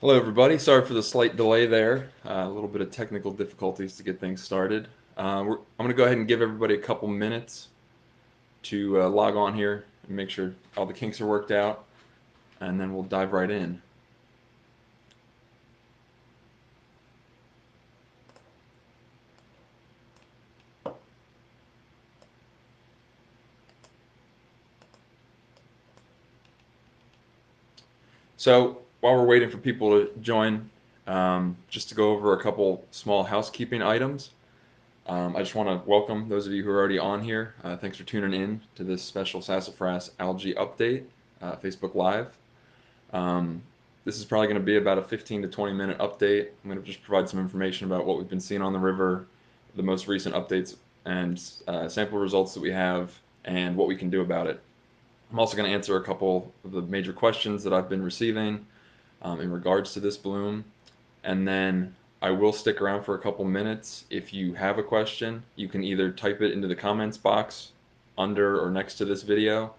Hello, everybody. Sorry for the slight delay there. A little bit of technical difficulties to get things started. I'm going to go ahead and give everybody a couple minutes to log on here and make sure all the kinks are worked out, and then we'll dive right in. So, while we're waiting for people to join, just to go over a couple small housekeeping items. I just want to welcome those of you who are already on here. Thanks for tuning in to this special Sassafras algae update, Facebook Live. Um, this is probably going to be about a 15 to 20 minute update. I'm going to just provide some information about what we've been seeing on the river, the most recent updates and sample results that we have, and what we can do about it. I'm also going to answer a couple of the major questions that I've been receiving in regards to this bloom. And then I will stick around for a couple minutes. If you have a question, you can either type it into the comments box under or next to this video.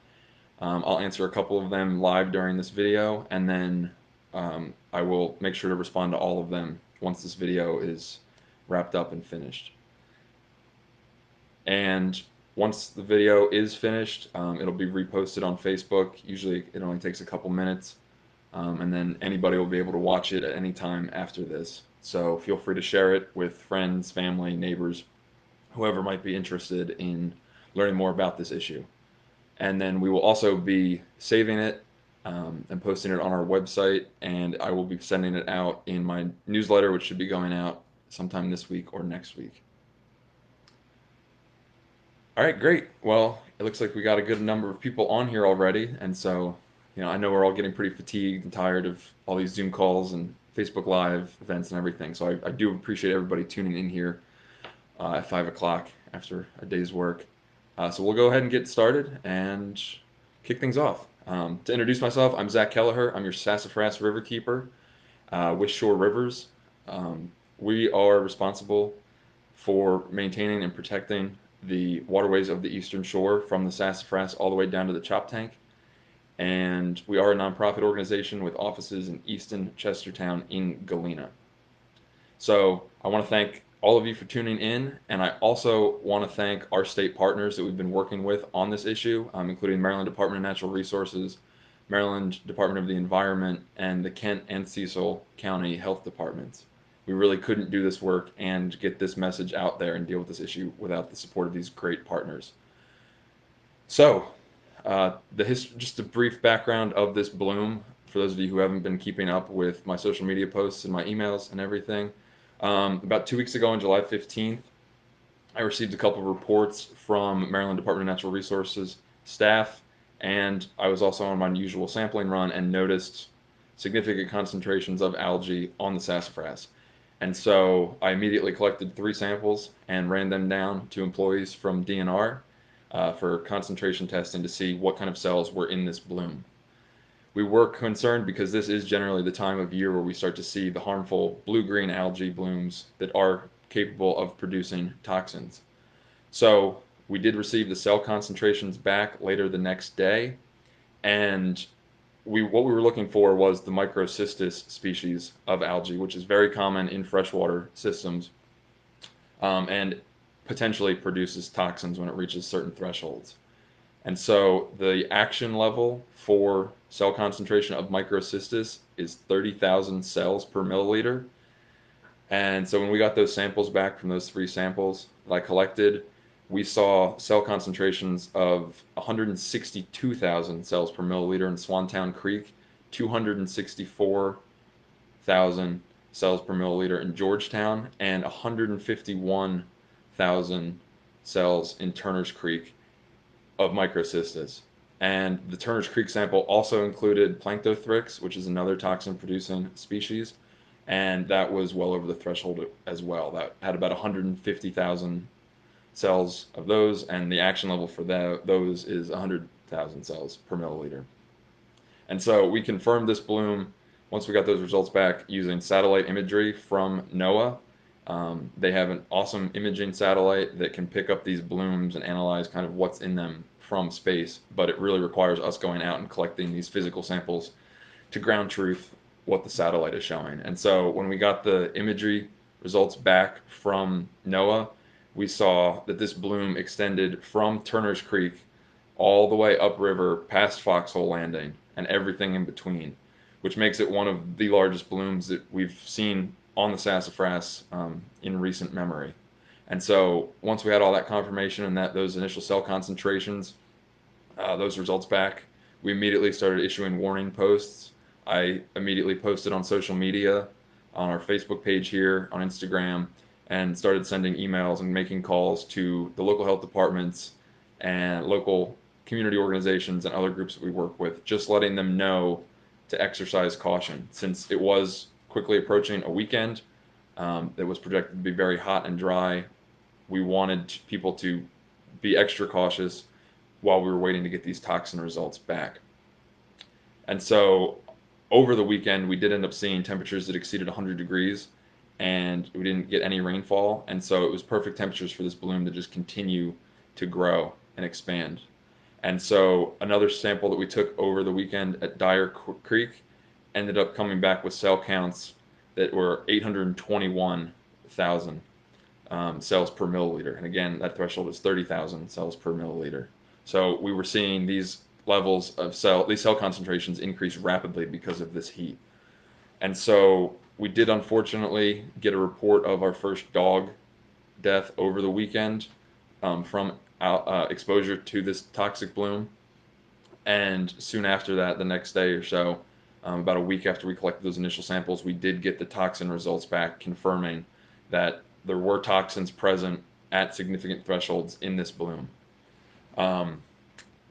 I'll answer a couple of them live during this video, and then I will make sure to respond to all of them once this video is wrapped up and finished. And once the video is finished, it'll be reposted on Facebook. Usually it only takes a couple minutes, and then anybody will be able to watch it at any time after this. So feel free to share it with friends, family, neighbors, whoever might be interested in learning more about this issue. And then we will also be saving it and posting it on our website, and I will be sending it out in my newsletter, which should be going out sometime this week or next week. All right, great. Well, it looks like we got a good number of people on here already, and so I know we're all getting pretty fatigued and tired of all these Zoom calls and Facebook Live events and everything. So I do appreciate everybody tuning in here at 5 o'clock after a day's work. So we'll go ahead and get started and kick things off. To introduce myself, I'm Zach Kelleher. I'm your Sassafras Riverkeeper with Shore Rivers. We are responsible for maintaining and protecting the waterways of the Eastern Shore from the Sassafras all the way down to the Chop Tank. And we are a nonprofit organization with offices in Easton, Chestertown, in Galena. So I want to thank all of you for tuning in, and I also want to thank our state partners that we've been working with on this issue, including Maryland Department of Natural Resources, Maryland Department of the Environment, and the Kent and Cecil County Health Departments. We really couldn't do this work and get this message out there and deal with this issue without the support of these great partners. So, just a brief background of this bloom for those of you who haven't been keeping up with my social media posts and my emails and everything. About 2 weeks ago, on July 15th, I received a couple of reports from Maryland Department of Natural Resources staff, and I was also on my usual sampling run and noticed significant concentrations of algae on the sassafras. And so I immediately collected 3 samples and ran them down to employees from DNR for concentration testing to see what kind of cells were in this bloom. We were concerned because this is generally the time of year where we start to see the harmful blue-green algae blooms that are capable of producing toxins. So we did receive the cell concentrations back later the next day, and what we were looking for was the Microcystis species of algae, which is very common in freshwater systems, and potentially produces toxins when it reaches certain thresholds. And so the action level for cell concentration of Microcystis is 30,000 cells per milliliter. And so when we got those samples back from those 3 samples that I collected, we saw cell concentrations of 162,000 cells per milliliter in Swantown Creek, 264,000 cells per milliliter in Georgetown, and 151,000 cells in Turner's Creek of Microcystis. And the Turner's Creek sample also included Planktothrix, which is another toxin producing species, and that was well over the threshold as well. That had about 150,000 cells of those, and the action level for those is 100,000 cells per milliliter. And so we confirmed this bloom once we got those results back using satellite imagery from NOAA. They have an awesome imaging satellite that can pick up these blooms and analyze kind of what's in them from space, but it really requires us going out and collecting these physical samples to ground truth what the satellite is showing. And so when we got the imagery results back from NOAA, we saw that this bloom extended from Turner's Creek all the way upriver past Foxhole Landing and everything in between, which makes it one of the largest blooms that we've seen on the Sassafras in recent memory. And so once we had all that confirmation and that those initial cell concentrations, those results back, we immediately started issuing warning posts. I immediately posted on social media, on our Facebook page here, on Instagram, and started sending emails and making calls to the local health departments and local community organizations and other groups that we work with, just letting them know to exercise caution since it was quickly approaching a weekend that was projected to be very hot and dry. We wanted people to be extra cautious while we were waiting to get these toxin results back. And so over the weekend, we did end up seeing temperatures that exceeded 100 degrees, and we didn't get any rainfall. And so it was perfect temperatures for this bloom to just continue to grow and expand. And so another sample that we took over the weekend at Dyer Creek ended up coming back with cell counts that were 821,000 cells per milliliter. And again, that threshold is 30,000 cells per milliliter. So we were seeing these levels of these cell concentrations increase rapidly because of this heat. And so we did unfortunately get a report of our first dog death over the weekend from exposure to this toxic bloom. And soon after that, the next day or so, about a week after we collected those initial samples, we did get the toxin results back confirming that there were toxins present at significant thresholds in this bloom.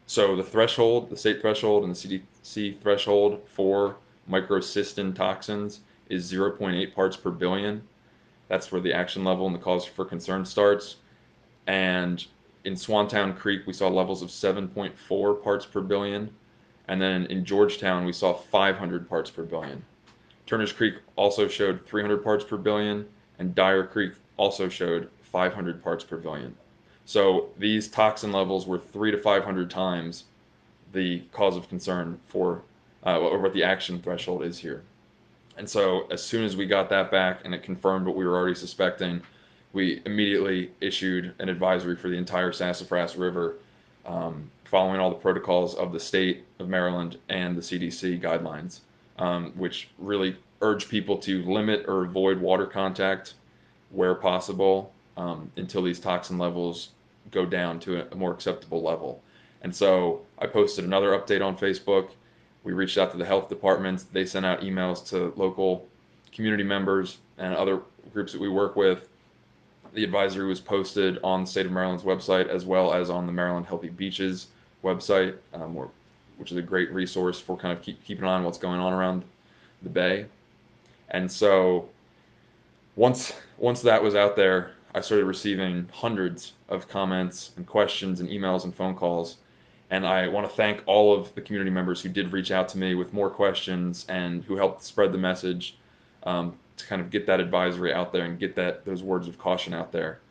So the threshold, the state threshold and the CDC threshold for microcystin toxins is 0.8 parts per billion. That's where the action level and the cause for concern starts. And in Swantown Creek, we saw levels of 7.4 parts per billion. And then in Georgetown, we saw 500 parts per billion. Turner's Creek also showed 300 parts per billion, and Dyer Creek also showed 500 parts per billion. So these toxin levels were 300 to 500 times the cause of concern for or what the action threshold is here. And so as soon as we got that back and it confirmed what we were already suspecting, we immediately issued an advisory for the entire Sassafras River, following all the protocols of the state of Maryland and the CDC guidelines, which really urge people to limit or avoid water contact where possible until these toxin levels go down to a more acceptable level. And so I posted another update on Facebook. We reached out to the health departments. They sent out emails to local community members and other groups that we work with. The advisory was posted on the state of Maryland's website as well as on the Maryland Healthy Beaches website, which is a great resource for kind of keeping an eye on what's going on around the bay. And so once that was out there, I started receiving hundreds of comments and questions and emails and phone calls. And I want to thank all of the community members who did reach out to me with more questions and who helped spread the message to kind of get that advisory out there and get those words of caution out there.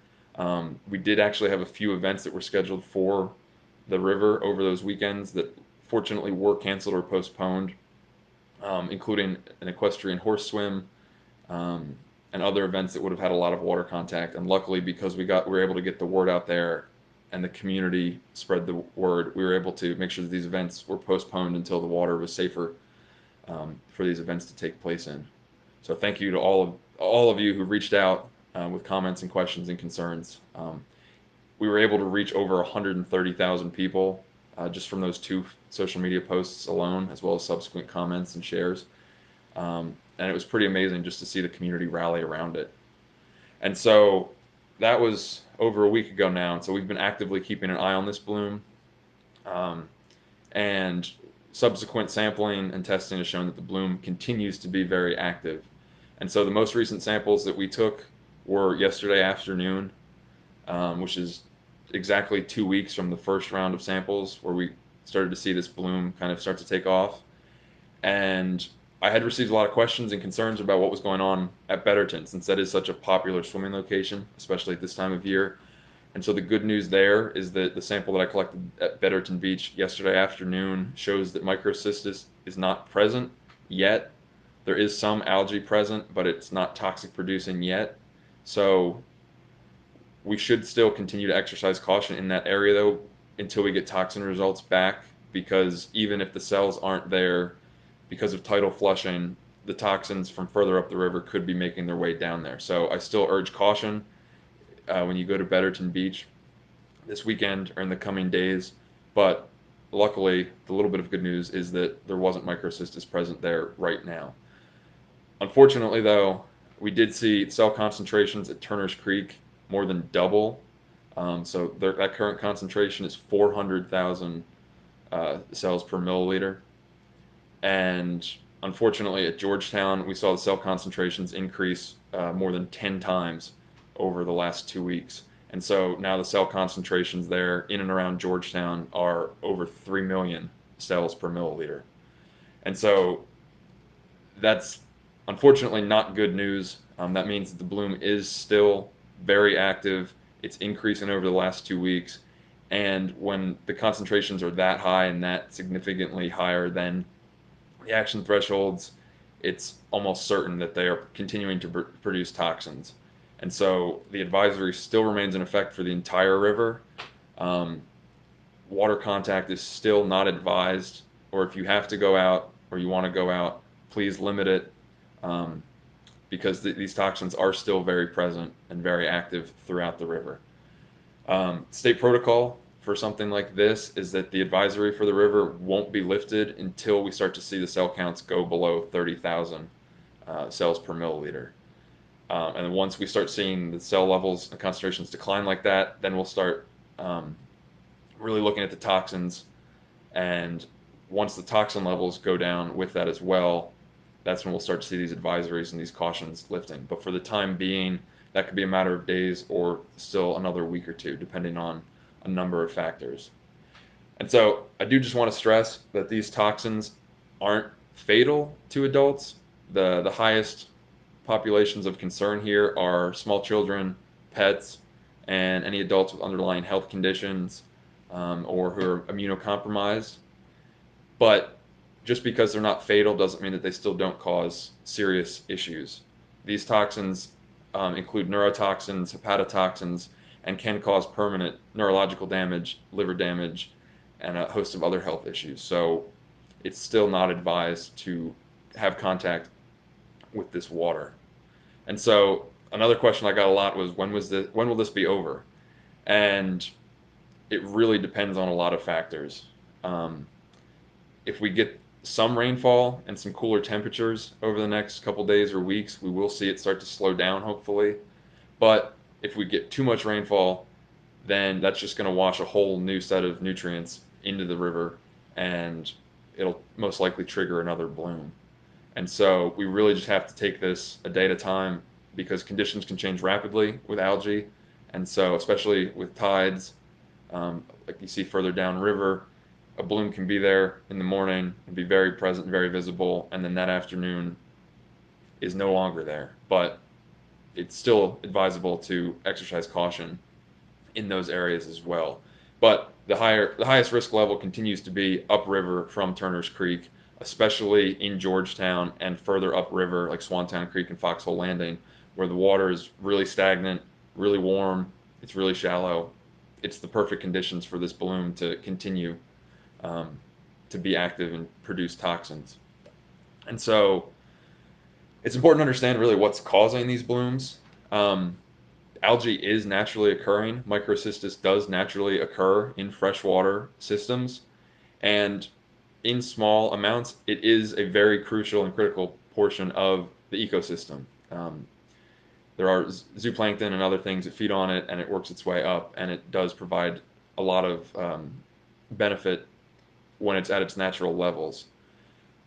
We did actually have a few events that were scheduled for the river over those weekends that fortunately were canceled or postponed, including an equestrian horse swim, and other events that would have had a lot of water contact. And luckily, because we were able to get the word out there and the community spread the word, we were able to make sure that these events were postponed until the water was safer for these events to take place in. So thank you to all of you who reached out with comments and questions and concerns. We were able to reach over 130,000 people just from those 2 social media posts alone, as well as subsequent comments and shares. And it was pretty amazing just to see the community rally around it. And so that was over a week ago now. And so we've been actively keeping an eye on this bloom. And subsequent sampling and testing has shown that the bloom continues to be very active. And so the most recent samples that we took were yesterday afternoon, which is exactly 2 weeks from the first round of samples where we started to see this bloom kind of start to take off. And I had received a lot of questions and concerns about what was going on at Betterton, since that is such a popular swimming location, especially at this time of year. And so the good news there is that the sample that I collected at Betterton Beach yesterday afternoon shows that microcystis is not present yet, There is some algae present, but it's not toxic producing yet. So we should still continue to exercise caution in that area though until we get toxin results back, because even if the cells aren't there because of tidal flushing, the toxins from further up the river could be making their way down there. So I still urge caution when you go to Betterton Beach this weekend or in the coming days. But luckily, the little bit of good news is that there wasn't microcystis present there right now. Unfortunately, though, we did see cell concentrations at Turner's Creek more than double. So that current concentration is 400,000 cells per milliliter. And unfortunately, at Georgetown, we saw the cell concentrations increase more than 10 times over the last 2 weeks. And so now the cell concentrations there in and around Georgetown are over 3 million cells per milliliter. And so that's unfortunately not good news. That means that the bloom is still very active. It's increasing over the last 2 weeks. And when the concentrations are that high and that significantly higher than the action thresholds, it's almost certain that they are continuing to produce toxins. And so the advisory still remains in effect for the entire river. Um, Water contact is still not advised, or if you have to go out or you want to go out, please limit it, um, because these toxins are still very present and very active throughout the river. State protocol for something like this is that the advisory for the river won't be lifted until we start to see the cell counts go below 30,000 cells per milliliter. And once we start seeing the cell levels and concentrations decline like that, then we'll start really looking at the toxins. And once the toxin levels go down with that as well, that's when we'll start to see these advisories and these cautions lifting. But for the time being, that could be a matter of days or still another week or two, depending on a number of factors. And so I do just want to stress that these toxins aren't fatal to adults. The highest populations of concern here are small children, pets, and any adults with underlying health conditions or who are immunocompromised. But just because they're not fatal doesn't mean that they still don't cause serious issues. These toxins include neurotoxins, hepatotoxins, and can cause permanent neurological damage, liver damage, and a host of other health issues. So it's still not advised to have contact with this water. And so another question I got a lot was when will this be over? And it really depends on a lot of factors. Um, if we get some rainfall and some cooler temperatures over the next couple days or weeks, we will see it start to slow down, hopefully. But if we get too much rainfall, then that's just going to wash a whole new set of nutrients into the river, and it'll most likely trigger another bloom. And so we really just have to take this a day at a time, because conditions can change rapidly with algae. And so, especially with tides, like you see further downriver, a bloom can be there in the morning and be very present, very visible, and then that afternoon is no longer there. But it's still advisable to exercise caution in those areas as well. But the highest risk level continues to be upriver from Turner's Creek, especially in Georgetown and further upriver like Swantown Creek and Foxhole Landing, where the water is really stagnant, really warm, it's really shallow. It's the perfect conditions for this bloom to continue um, to be active and produce toxins. And so it's important to understand really what's causing these blooms. Um, Algae is naturally occurring. Microcystis does naturally occur in freshwater systems. And in small amounts, it is a very crucial and critical portion of the ecosystem. There are zooplankton and other things that feed on it, and it works its way up, and it does provide a lot of benefit when it's at its natural levels.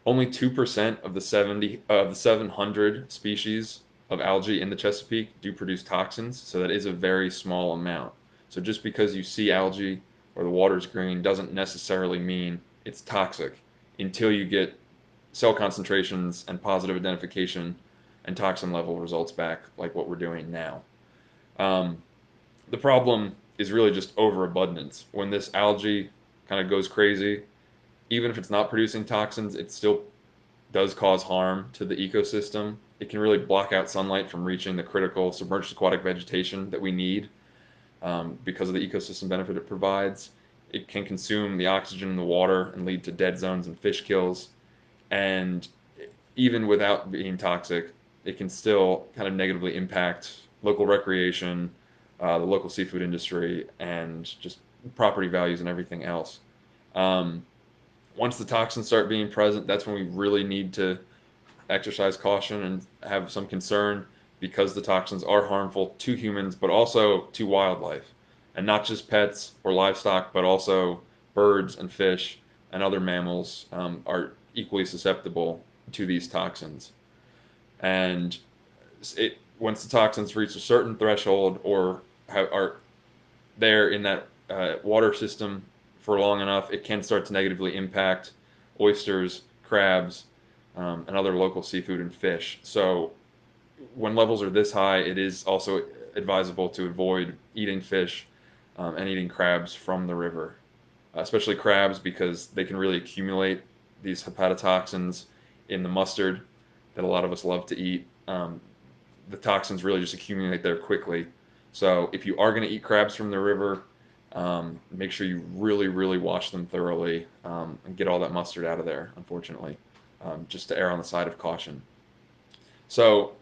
Only 2% of the 700 species of algae in the Chesapeake do produce toxins, so that is a very small amount. So just because you see algae or the water's green doesn't necessarily mean it's toxic until you get cell concentrations and positive identification and toxin level results back, like what we're doing now. Um, the problem is really just overabundance. When this algae kind of goes crazy, even if it's not producing toxins, it's still does cause harm to the ecosystem. It can really block out sunlight from reaching the critical submerged aquatic vegetation that we need because of the ecosystem benefit it provides. It can consume the oxygen in the water and lead to dead zones and fish kills. And even without being toxic, it can still kind of negatively impact local recreation, the local seafood industry, and just property values and everything else. Um, Once the toxins start being present, that's when we really need to exercise caution and have some concern because the toxins are harmful to humans, but also to wildlife, and not just pets or livestock, but also birds and fish and other mammals are equally susceptible to these toxins. And once the toxins reach a certain threshold or are there in that water system for long enough, it can start to negatively impact oysters, crabs, and other local seafood and fish. So when levels are this high, it is also advisable to avoid eating fish and eating crabs from the river, especially crabs because they can really accumulate these hepatotoxins in the mustard that a lot of us love to eat. The toxins really just accumulate there quickly. So if you are going to eat crabs from the river, make sure you really, really wash them thoroughly and get all that mustard out of there, unfortunately, just to err on the side of caution. So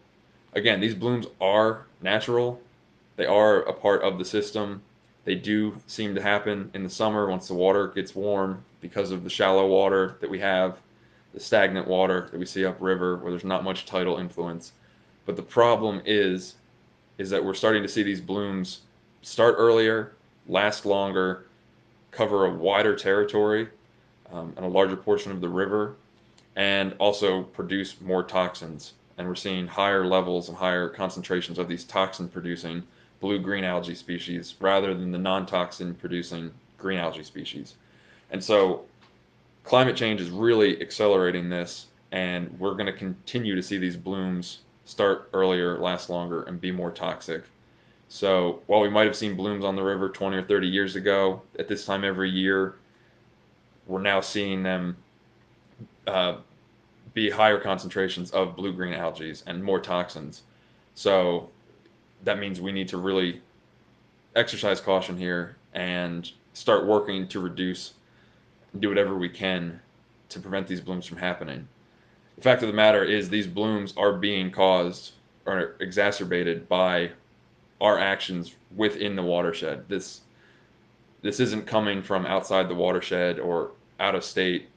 again, these blooms are natural. They are a part of the system. They do seem to happen in the summer once the water gets warm because of the shallow water that we have, the stagnant water that we see upriver where there's not much tidal influence. But the problem is that we're starting to see these blooms start earlier, last longer, cover a wider territory and a larger portion of the river, and also produce more toxins. And we're seeing higher levels and higher concentrations of these toxin producing blue-green algae species rather than the non-toxin producing green algae species. And so climate change is really accelerating this, and we're going to continue to see these blooms start earlier, last longer, and be more toxic. So while we might have seen blooms on the river 20 or 30 years ago, at this time every year, we're now seeing them uh, be higher concentrations of blue-green algae and more toxins. So that means we need to really exercise caution here and start working to reduce, do whatever we can to prevent these blooms from happening. The fact of the matter is these blooms are being caused or exacerbated by our actions within the watershed. This isn't coming from outside the watershed or out of state.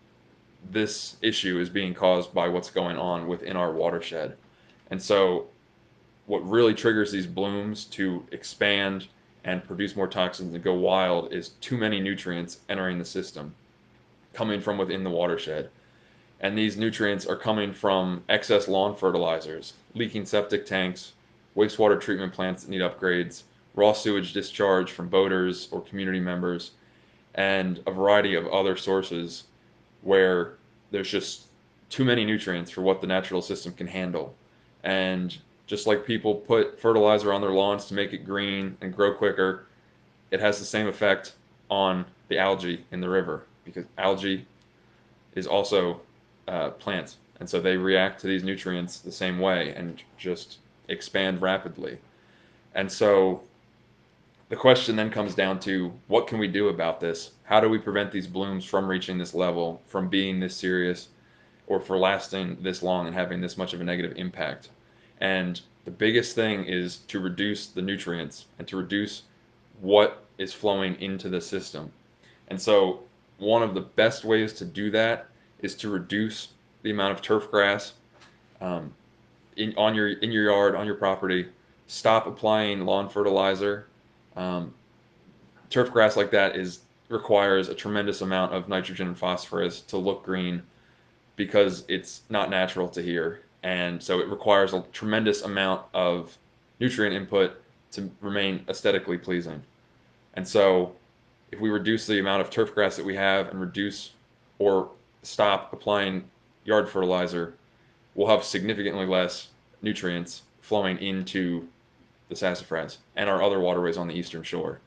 This issue is being caused by what's going on within our watershed. And so what really triggers these blooms to expand and produce more toxins and go wild is too many nutrients entering the system, coming from within the watershed. And these nutrients are coming from excess lawn fertilizers, leaking septic tanks, wastewater treatment plants that need upgrades, raw sewage discharge from boaters or community members, and a variety of other sources where there's just too many nutrients for what the natural system can handle. And just like people put fertilizer on their lawns to make it green and grow quicker, it has the same effect on the algae in the river because algae is also plants. And so they react to these nutrients the same way and just expand rapidly. And so the question then comes down to what can we do about this? How do we prevent these blooms from reaching this level, from being this serious, or for lasting this long and having this much of a negative impact? And the biggest thing is to reduce the nutrients and to reduce what is flowing into the system. And so one of the best ways to do that is to reduce the amount of turf grass um, in your yard, on your property. Stop applying lawn fertilizer. Um, Turf grass like that is requires a tremendous amount of nitrogen and phosphorus to look green because it's not natural to here. And so it requires a tremendous amount of nutrient input to remain aesthetically pleasing. And so if we reduce the amount of turf grass that we have and reduce or stop applying yard fertilizer, we'll have significantly less nutrients flowing into the sassafras and our other waterways on the eastern shore.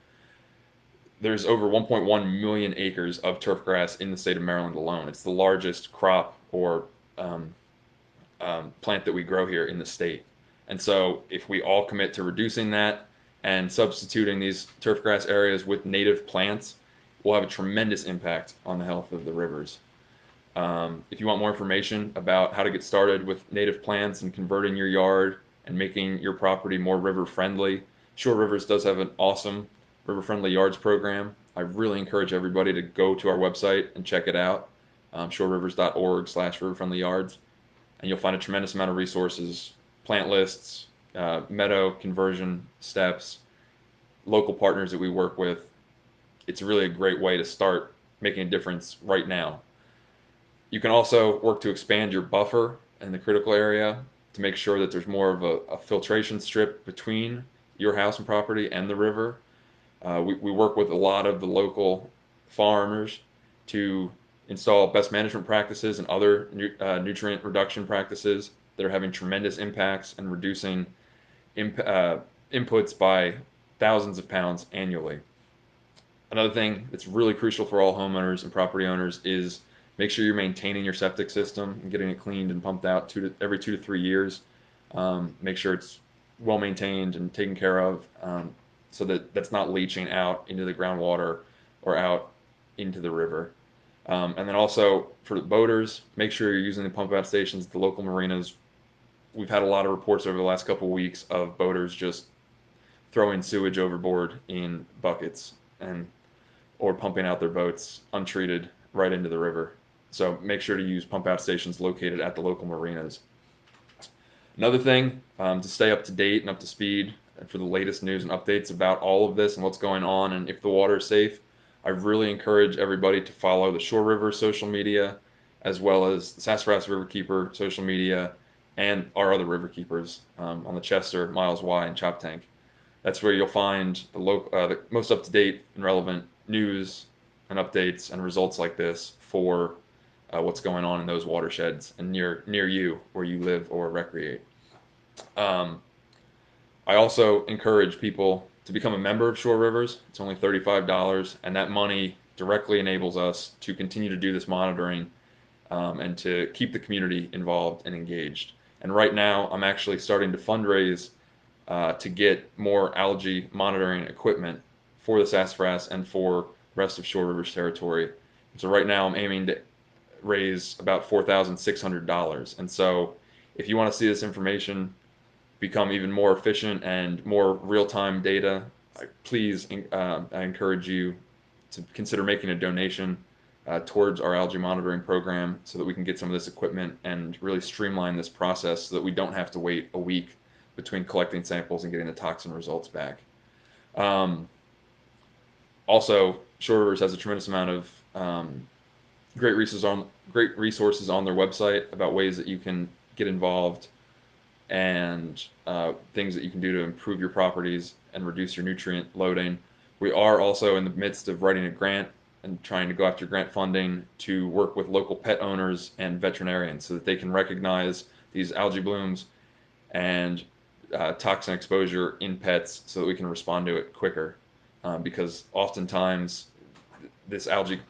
There's over 1.1 million acres of turf grass in the state of Maryland alone. It's the largest crop or plant that we grow here in the state. And so if we all commit to reducing that and substituting these turfgrass areas with native plants, we'll have a tremendous impact on the health of the rivers. If you want more information about how to get started with native plants and converting your yard and making your property more river friendly, Shore Rivers does have an awesome river friendly yards program. I really encourage everybody to go to our website and check it out, shorerivers.org/riverfriendlyyards, and you'll find a tremendous amount of resources, plant lists, meadow conversion steps, local partners that we work with. It's really a great way to start making a difference right now. You can also work to expand your buffer in the critical area to make sure that there's more of a filtration strip between your house and property and the river. We work with a lot of the local farmers to install best management practices and other nutrient reduction practices that are having tremendous impacts and reducing inputs by thousands of pounds annually. Another thing that's really crucial for all homeowners and property owners is make sure you're maintaining your septic system and getting it cleaned and pumped out every 2 to 3 years. Make sure it's well maintained and taken care of, so that that's not leaching out into the groundwater or out into the river. And then also for the boaters, make sure you're using the pump out stations at the local marinas. We've had a lot of reports over the last couple of weeks of boaters just throwing sewage overboard in buckets and or pumping out their boats untreated right into the river. So make sure to use pump out stations located at the local marinas. Another thing, to stay up to date and up to speed and for the latest news and updates about all of this and what's going on and if the water is safe, I really encourage everybody to follow the Shore River social media as well as the Sassafras Riverkeeper social media and our other river keepers on the Chester, Miles Y, and Chop Tank. That's where you'll find the most up-to-date and relevant news and updates and results like this for what's going on in those watersheds and near you where you live or recreate. Um, I also encourage people to become a member of Shore Rivers. It's only $35, and that money directly enables us to continue to do this monitoring and to keep the community involved and engaged. And right now, I'm actually starting to fundraise to get more algae monitoring equipment for the sassafras and for the rest of Shore River's territory. So right now, I'm aiming to raise about $4,600. And so if you want to see this information become even more efficient and more real-time data, please, I encourage you to consider making a donation towards our algae monitoring program so that we can get some of this equipment and really streamline this process so that we don't have to wait a week between collecting samples and getting the toxin results back. Also, Shore Rivers has a tremendous amount of great resources on their website about ways that you can get involved and things that you can do to improve your properties and reduce your nutrient loading. We are also in the midst of writing a grant and trying to go after grant funding to work with local pet owners and veterinarians so that they can recognize these algae blooms and toxin exposure in pets so that we can respond to it quicker. Because oftentimes this algae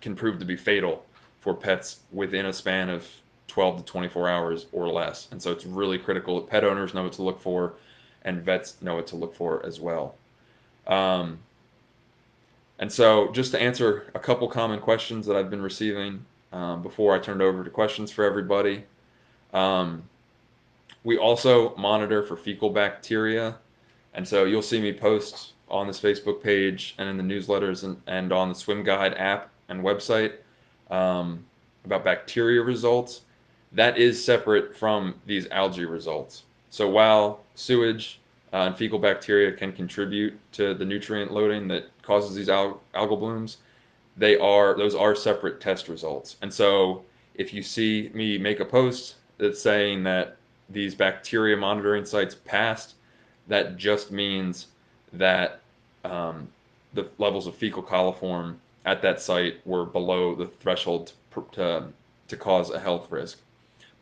can prove to be fatal for pets within a span of 12 to 24 hours or less. And so it's really critical that pet owners know what to look for and vets know what to look for as well. And so just to answer a couple common questions that I've been receiving before I turned over to questions for everybody. We also monitor for fecal bacteria. And so you'll see me post on this Facebook page and in the newsletters and on the Swim Guide app and website about bacteria results. That is separate from these algae results. So while sewage and fecal bacteria can contribute to the nutrient loading that causes these algal blooms, those are separate test results. And so if you see me make a post that's saying that these bacteria monitoring sites passed, that just means that the levels of fecal coliform at that site were below the threshold to cause a health risk.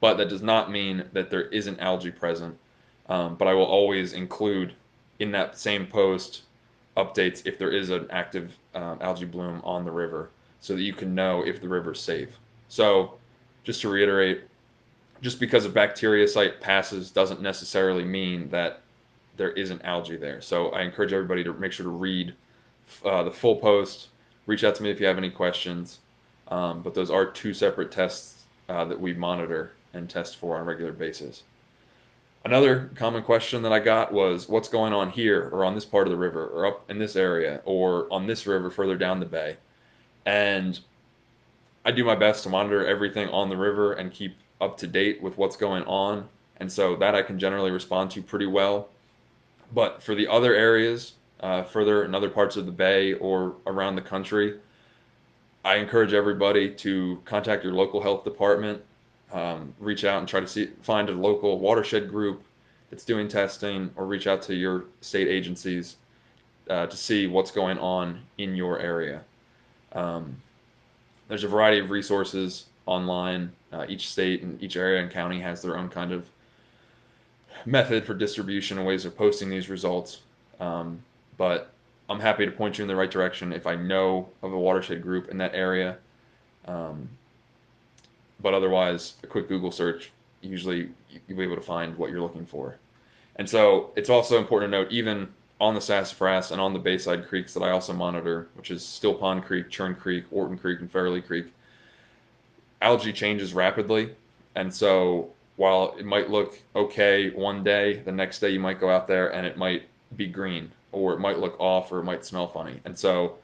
But that does not mean that there isn't algae present. But I will always include in that same post updates if there is an active algae bloom on the river so that you can know if the river's safe. So just to reiterate, just because a bacteria site passes doesn't necessarily mean that there isn't algae there. So I encourage everybody to make sure to read the full post. Reach out to me if you have any questions. But those are two separate tests that we monitor and test for on a regular basis. Another common question that I got was, what's going on here or on this part of the river or up in this area or on this river further down the bay? And I do my best to monitor everything on the river and keep up to date with what's going on. And so that I can generally respond to pretty well. But for the other areas, further in other parts of the bay or around the country, I encourage everybody to contact your local health department, reach out and try to find a local watershed group that's doing testing, or reach out to your state agencies to see what's going on in your area. Um, there's a variety of resources online. Each state and each area and county has their own kind of method for distribution and ways of posting these results. But I'm happy to point you in the right direction if I know of a watershed group in that area. Um, but otherwise, a quick Google search, usually you'll be able to find what you're looking for. And so it's also important to note, even on the Sassafras and on the Bayside creeks that I also monitor, which is Still Pond Creek, Churn Creek, Orton Creek, and Fairley Creek, algae changes rapidly. And so while it might look okay one day, the next day you might go out there and it might be green, or it might look off, or it might smell funny. And so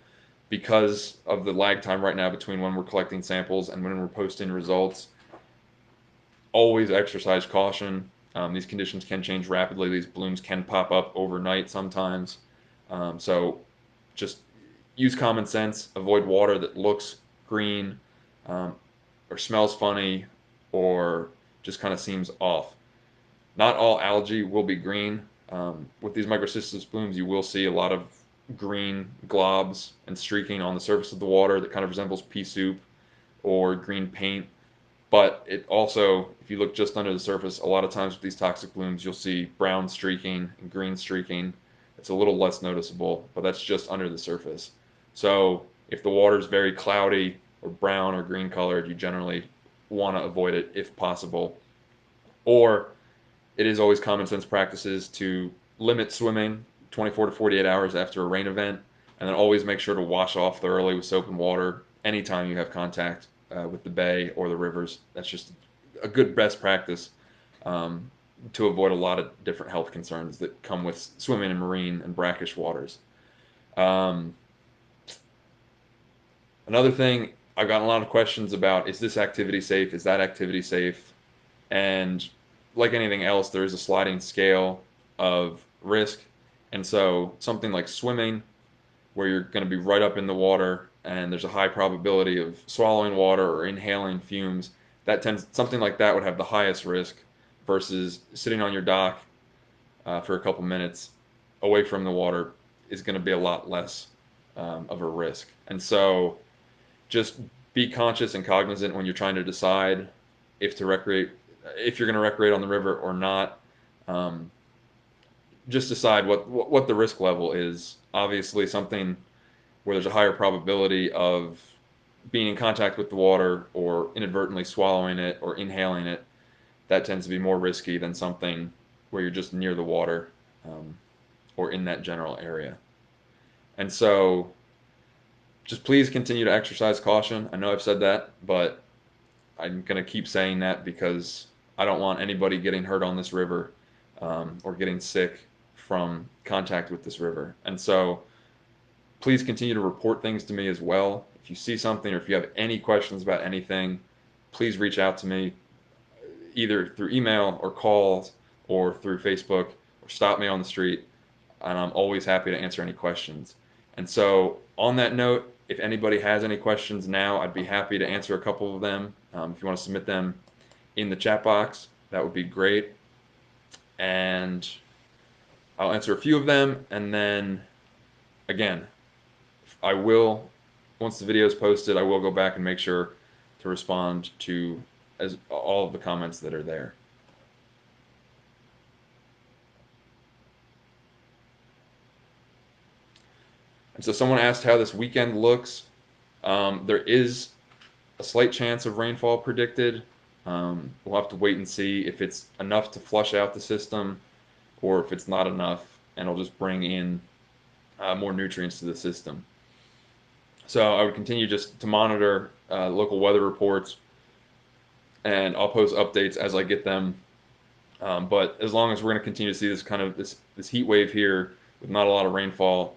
because of the lag time right now between when we're collecting samples and when we're posting results, always exercise caution. These conditions can change rapidly. These blooms can pop up overnight sometimes. So just use common sense. Avoid water that looks green, um, or smells funny, or just kind of seems off. Not all algae will be green. With these microcystis blooms, you will see a lot of green globs and streaking on the surface of the water that kind of resembles pea soup or green paint. But it also, if you look just under the surface, a lot of times with these toxic blooms, you'll see brown streaking and green streaking. It's a little less noticeable, but that's just under the surface. So if the water is very cloudy or brown or green colored, you generally want to avoid it if possible. Or it is always common sense practices to limit swimming 24 to 48 hours after a rain event, and then always make sure to wash off thoroughly with soap and water anytime you have contact with the bay or the rivers. That's just a good best practice to avoid a lot of different health concerns that come with swimming in marine and brackish waters. Um, Another thing, I've gotten a lot of questions about, is this activity safe? Is that activity safe? And like anything else, there is a sliding scale of risk. And so something like swimming, where you're going to be right up in the water and there's a high probability of swallowing water or inhaling fumes, something like that would have the highest risk versus sitting on your dock for a couple minutes away from the water is going to be a lot less of a risk. And so just be conscious and cognizant when you're trying to decide if you're going to recreate on the river or not. Um, just decide what the risk level is. Obviously, something where there's a higher probability of being in contact with the water or inadvertently swallowing it or inhaling it, that tends to be more risky than something where you're just near the water um, or in that general area. And so just please continue to exercise caution. I know I've said that, but I'm going to keep saying that because I don't want anybody getting hurt on this river or getting sick from contact with this river. And so please continue to report things to me as well. If you see something or if you have any questions about anything, please reach out to me either through email or calls or through Facebook, or stop me on the street, and I'm always happy to answer any questions. And so on that note, if anybody has any questions now, I'd be happy to answer a couple of them. If you want to submit them in the chat box, that would be great. And I'll answer a few of them, and then again, I will, once the video is posted, I will go back and make sure to respond to all of the comments that are there. And so someone asked how this weekend looks. There is a slight chance of rainfall predicted. We'll have to wait and see if it's enough to flush out the system or if it's not enough, and it'll just bring in more nutrients to the system. So I would continue just to monitor local weather reports, and I'll post updates as I get them. But as long as we're going to continue to see this kind of this heat wave here with not a lot of rainfall,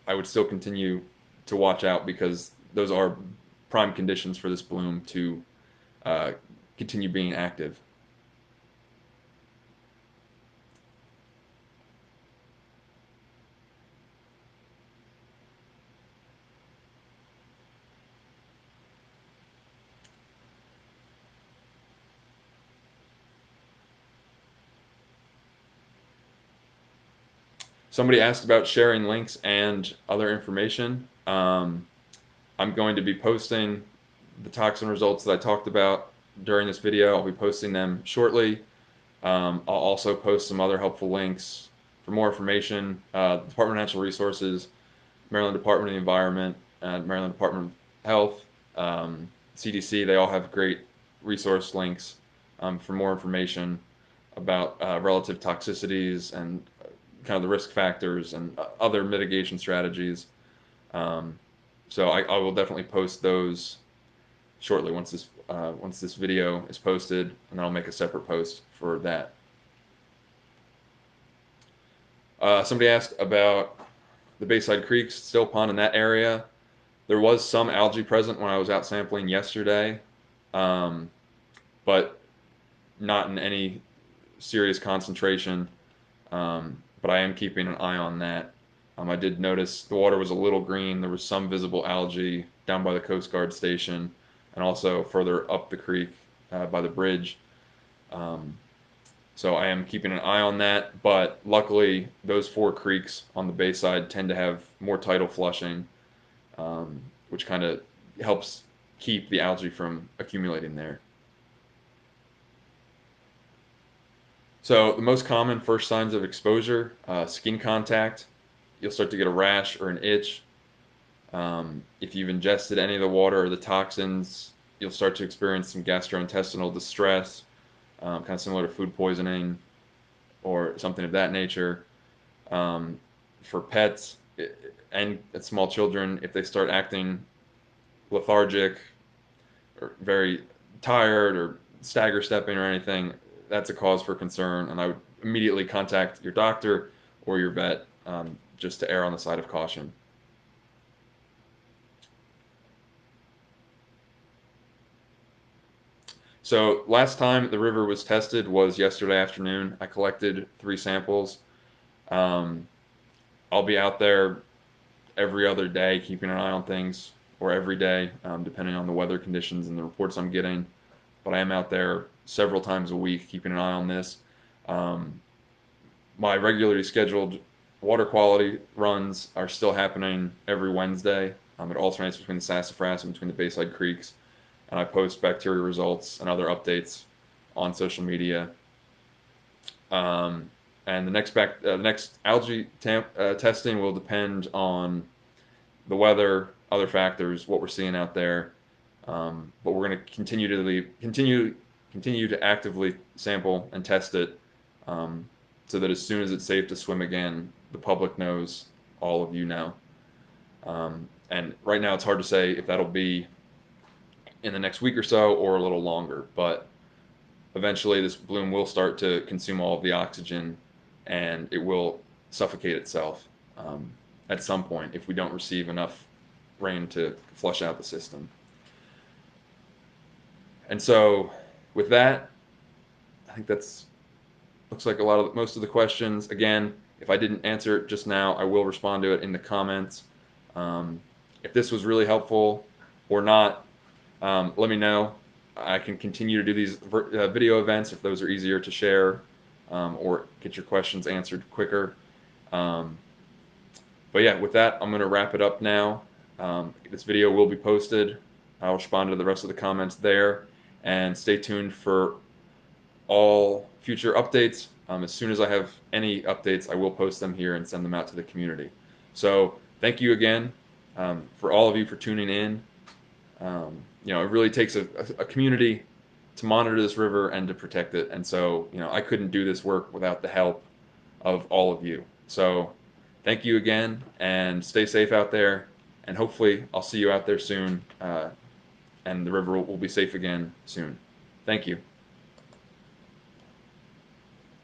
I would still continue to watch out because those are prime conditions for this bloom to uh, continue being active. Somebody asked about sharing links and other information. I'm going to be posting the toxin results that I talked about during this video. I'll be posting them shortly. I'll also post some other helpful links for more information. Department of Natural Resources, Maryland Department of the Environment, and Maryland Department of Health, CDC, they all have great resource links for more information about relative toxicities and kind of the risk factors and other mitigation strategies. Um, so I will definitely post those shortly once this video is posted, and then I'll make a separate post for that. Somebody asked about the Bayside Creeks, Still Pond in that area. There was some algae present when I was out sampling yesterday, um, but not in any serious concentration. But I am keeping an eye on that. I did notice the water was a little green. There was some visible algae down by the Coast Guard station and also further up the creek by the bridge. Um, so I am keeping an eye on that. But luckily, those four creeks on the Bayside tend to have more tidal flushing, which kind of helps keep the algae from accumulating there. So the most common first signs of exposure, skin contact. You'll start to get a rash or an itch. If you've ingested any of the water or the toxins, you'll start to experience some gastrointestinal distress, kind of similar to food poisoning or something of that nature. For pets and small children, if they start acting lethargic or very tired or stagger stepping or anything, that's a cause for concern, and I would immediately contact your doctor or your vet just to err on the side of caution. So last time the river was tested was yesterday afternoon. I collected 3 samples. Um, I'll be out there every other day keeping an eye on things, or every day, depending on the weather conditions and the reports I'm getting. But I am out there several times a week keeping an eye on this. Um, my regularly scheduled water quality runs are still happening every Wednesday. It alternates between the Sassafras and between the Bayside Creeks, and I post bacteria results and other updates on social media. And the next algae testing will depend on the weather, other factors, what we're seeing out there. But we're going to continue to actively sample and test it, so that as soon as it's safe to swim again, the public knows, all of you know. And right now, it's hard to say if that'll be in the next week or so or a little longer, but eventually this bloom will start to consume all of the oxygen and it will suffocate itself at some point if we don't receive enough rain to flush out the system. And so with that, I think that's looks like most of the questions. Again, if I didn't answer it just now, I will respond to it in the comments. If this was really helpful or not, let me know. I can continue to do these video events if those are easier to share, or get your questions answered quicker. But yeah, with that, I'm going to wrap it up now. This video will be posted. I'll respond to the rest of the comments there, and stay tuned for all future updates. As soon as I have any updates, I will post them here and send them out to the community. So thank you again, for all of you for tuning in. it really takes a community to monitor this river and to protect it. And so, I couldn't do this work without the help of all of you. So, thank you again, and stay safe out there. And hopefully, I'll see you out there soon, and the river will be safe again soon. Thank you.